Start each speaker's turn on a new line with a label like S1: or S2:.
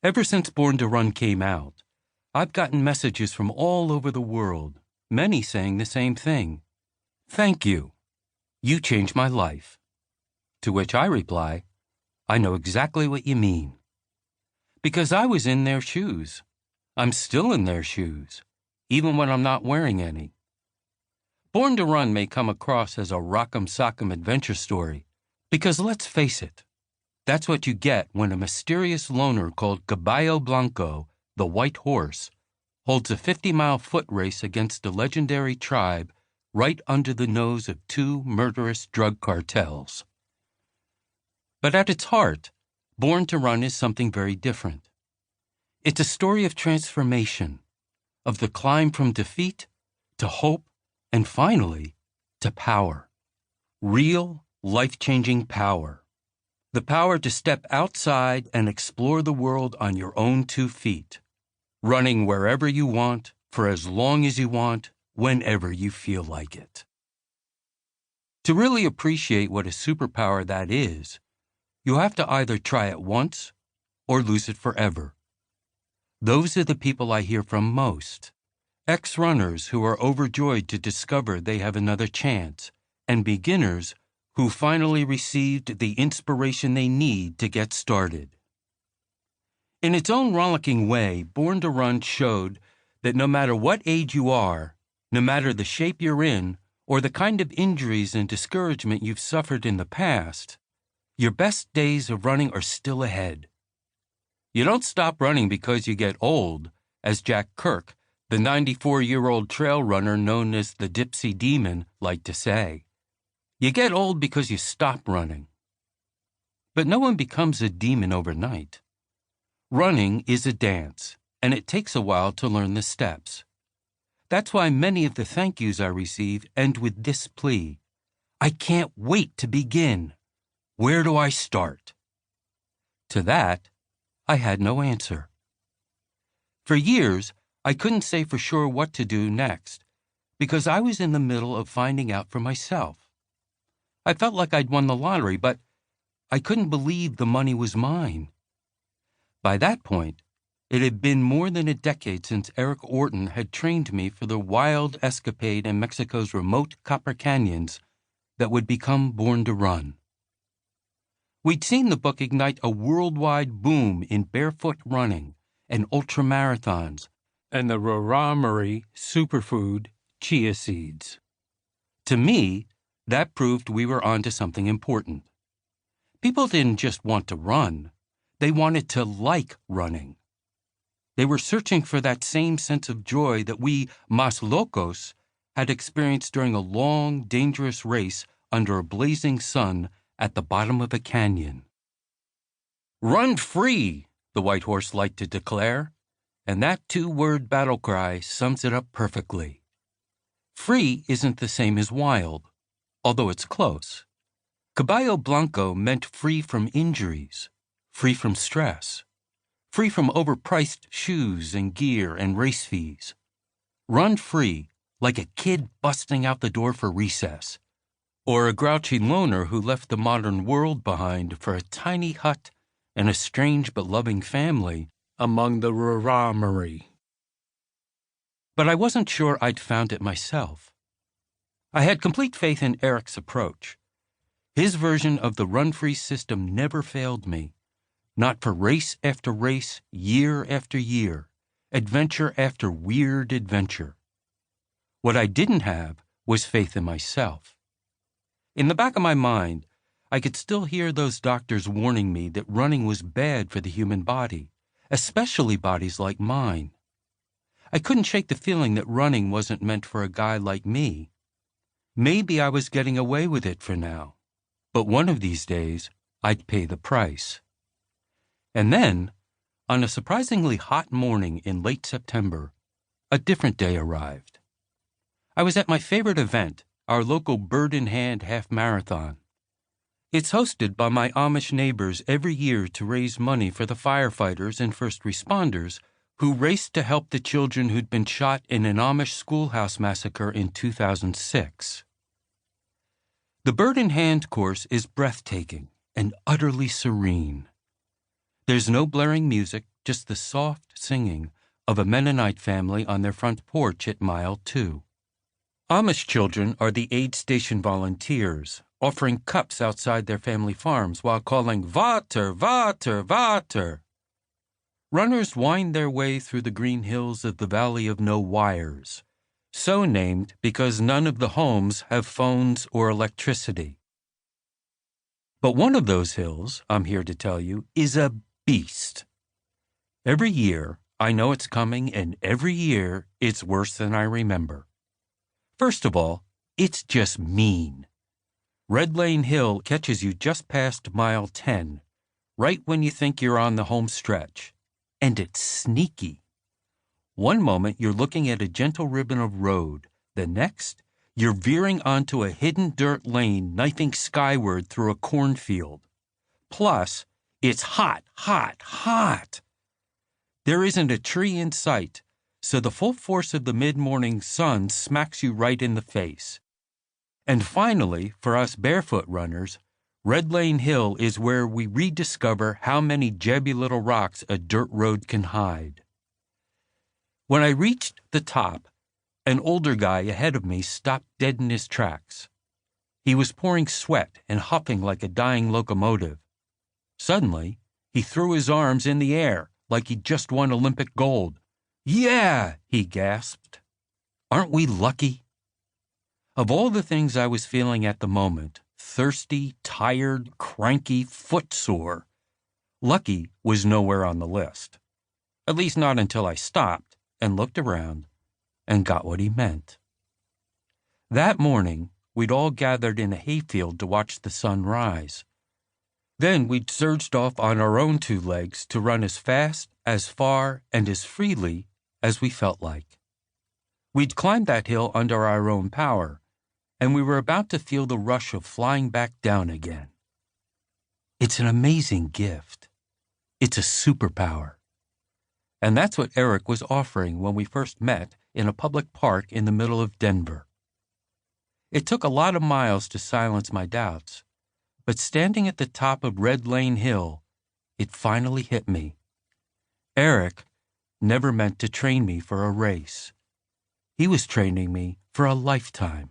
S1: Ever since Born to Run came out, I've gotten messages from all over the world, many saying the same thing. Thank you. You changed my life. To which I reply, I know exactly what you mean. Because I was in their shoes. I'm still in their shoes, even when I'm not wearing any. Born to Run may come across as a rock'em sock'em adventure story, because let's face it, that's what you get when a mysterious loner called Caballo Blanco, the White Horse, holds a 50-mile foot race against a legendary tribe right under the nose of two murderous drug cartels. But at its heart, Born to Run is something very different. It's a story of transformation, of the climb from defeat to hope, and finally, to power. Real, life-changing power. The power to step outside and explore the world on your own 2 feet, running wherever you want, for as long as you want, whenever you feel like it. To really appreciate what a superpower that is, you have to either try it once or lose it forever. Those are the people I hear from most. Ex-runners who are overjoyed to discover they have another chance, and beginners who finally received the inspiration they need to get started. In its own rollicking way, Born to Run showed that no matter what age you are, no matter the shape you're in, or the kind of injuries and discouragement you've suffered in the past, your best days of running are still ahead. You don't stop running because you get old, as Jack Kirk, the 94-year-old trail runner known as the Dipsy Demon, liked to say. You get old because you stop running. But no one becomes a demon overnight. Running is a dance, and it takes a while to learn the steps. That's why many of the thank yous I receive end with this plea. I can't wait to begin. Where do I start? To that, I had no answer. For years, I couldn't say for sure what to do next, because I was in the middle of finding out for myself. I felt like I'd won the lottery, but I couldn't believe the money was mine. By that point, it had been more than a decade since Eric Orton had trained me for the wild escapade in Mexico's remote copper canyons that would become Born to Run. We'd seen the book ignite a worldwide boom in barefoot running and ultramarathons and the Raramuri superfood chia seeds. To me, that proved we were onto something important. People didn't just want to run, they wanted to like running. They were searching for that same sense of joy that we, mas locos, had experienced during a long, dangerous race under a blazing sun at the bottom of a canyon. Run free, the White Horse liked to declare, and that 2-word battle cry sums it up perfectly. Free isn't the same as wild, although it's close. Caballo Blanco meant free from injuries, free from stress, free from overpriced shoes and gear and race fees. Run free, like a kid busting out the door for recess, or a grouchy loner who left the modern world behind for a tiny hut and a strange but loving family among the Raramuri. But I wasn't sure I'd found it myself. I had complete faith in Eric's approach. His version of the run-free system never failed me, not for race after race, year after year, adventure after weird adventure. What I didn't have was faith in myself. In the back of my mind, I could still hear those doctors warning me that running was bad for the human body, especially bodies like mine. I couldn't shake the feeling that running wasn't meant for a guy like me. Maybe I was getting away with it for now, but one of these days, I'd pay the price. And then, on a surprisingly hot morning in late September, a different day arrived. I was at my favorite event, our local Bird in Hand half marathon. It's hosted by my Amish neighbors every year to raise money for the firefighters and first responders who raced to help the children who'd been shot in an Amish schoolhouse massacre in 2006. The Bird in Hand course is breathtaking and utterly serene. There's no blaring music, just the soft singing of a Mennonite family on their front porch at mile 2. Amish children are the aid station volunteers, offering cups outside their family farms while calling "Vater, Vater, Vater." Runners wind their way through the green hills of the Valley of No Wires, so named because none of the homes have phones or electricity. But one of those hills, I'm here to tell you, is a beast. Every year, I know it's coming, and every year, it's worse than I remember. First of all, it's just mean. Red Lane Hill catches you just past mile 10, right when you think you're on the home stretch. And it's sneaky. One moment you're looking at a gentle ribbon of road. The next, you're veering onto a hidden dirt lane knifing skyward through a cornfield. Plus, it's hot, hot, hot. There isn't a tree in sight, so the full force of the mid-morning sun smacks you right in the face. And finally, for us barefoot runners, Red Lane Hill is where we rediscover how many jebby little rocks a dirt road can hide. When I reached the top, an older guy ahead of me stopped dead in his tracks. He was pouring sweat and huffing like a dying locomotive. Suddenly, he threw his arms in the air like he'd just won Olympic gold. "Yeah!" he gasped. "Aren't we lucky?" Of all the things I was feeling at the moment, thirsty, tired, cranky, footsore, lucky was nowhere on the list. At least not until I stopped and looked around and got what he meant. That morning, we'd all gathered in a hayfield to watch the sun rise. Then we'd surged off on our own 2 legs to run as fast, as far, and as freely as we felt like. We'd climbed that hill under our own power, and we were about to feel the rush of flying back down again. It's an amazing gift. It's a superpower. And that's what Eric was offering when we first met in a public park in the middle of Denver. It took a lot of miles to silence my doubts, but standing at the top of Red Lane Hill, it finally hit me. Eric never meant to train me for a race. He was training me for a lifetime.